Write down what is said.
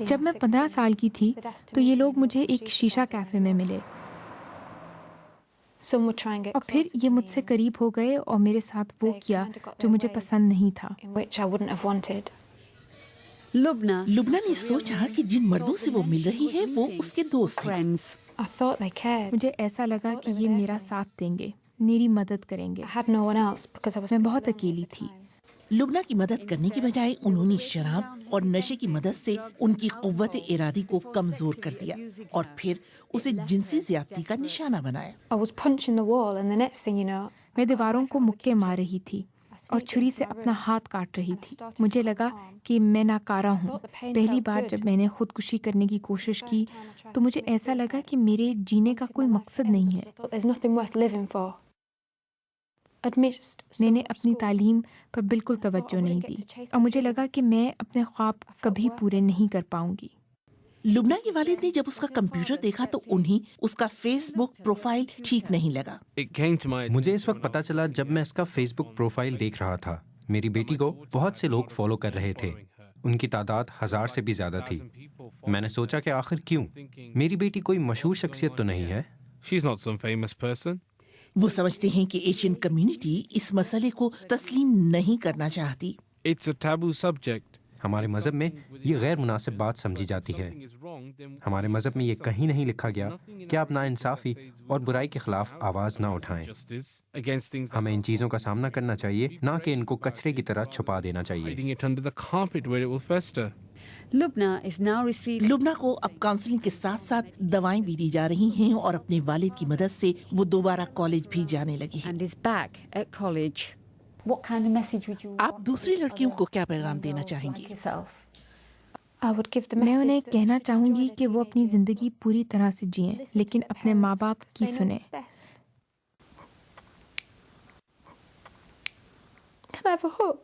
جب میں 15 سال کی تھی تو یہ لوگ مجھے ایک شیشہ کیفے میں ملے اور پھر یہ مجھ سے قریب ہو گئے اور میرے ساتھ وہ کیا جو مجھے پسند نہیں تھا۔ لبنہ نے سوچا کہ جن مردوں سے وہ مل رہی ہے وہ اس کے دوست ہیں۔ مجھے ایسا لگا کہ یہ میرا ساتھ دیں گے، میری مدد کریں گے۔ میں بہت اکیلی تھی۔ لبنہ کی مدد کرنے کے بجائے انہوں نے شراب اور نشے کی مدد سے ان کی قوت ارادی کو کمزور کر دیا اور پھر اسے جنسی زیادتی کا نشانہ بنایا۔ میں دیواروں کو مکے مار رہی تھی اور چھری سے اپنا ہاتھ کاٹ رہی تھی۔ مجھے لگا کہ میں ناکارہ ہوں۔ پہلی بار جب میں نے خودکشی کرنے کی کوشش کی تو مجھے ایسا لگا کہ میرے جینے کا کوئی مقصد نہیں ہے۔ میں نے اپنی تعلیم پر بالکل توجہ نہیں دی اور مجھے لگا کہ میں اپنے خواب کبھی پورے نہیں کر پاؤں گی۔ لبنہ کے والد نے جب اس کا کمپیوٹر دیکھا تو انہیں اس کا فیس بک پروفائل ٹھیک نہیں لگا۔ مجھے اس وقت پتا چلا جب میں اس کا فیس بک پروفائل دیکھ رہا تھا۔ میری بیٹی کو بہت سے لوگ فالو کر رہے تھے، ان کی تعداد 1000 سے بھی زیادہ تھی۔ میں نے سوچا کہ آخر کیوں؟ میری بیٹی کوئی مشہور شخصیت تو نہیں ہے۔ وہ سمجھتے ہیں کہ ایشین کمیونٹی اس مسئلے کو تسلیم نہیں کرنا چاہتی۔ ہمارے مذہب میں یہ غیر مناسب بات سمجھی جاتی ہے۔ ہمارے مذہب میں یہ کہیں نہیں لکھا گیا کہ آپ ناانصافی اور برائی کے خلاف آواز نہ اٹھائیں۔ ہمیں ان چیزوں کا سامنا کرنا چاہیے، نہ کہ ان کو کچرے کی طرح چھپا دینا چاہیے۔ لبنہ کو اب کاؤنسلنگ کے ساتھ ساتھ دوائیں بھی دی جا رہی ہیں اور اپنے والد کی مدد سے وہ دوبارہ کالج بھی جانے لگی ہے۔ آپ دوسری لڑکیوں کو کیا پیغام دینا چاہیں گی؟ میں انہیں کہنا چاہوں گی کہ وہ اپنی زندگی پوری طرح سے جئیں لیکن اپنے ماں باپ کی سنیں۔ Can I have a hug?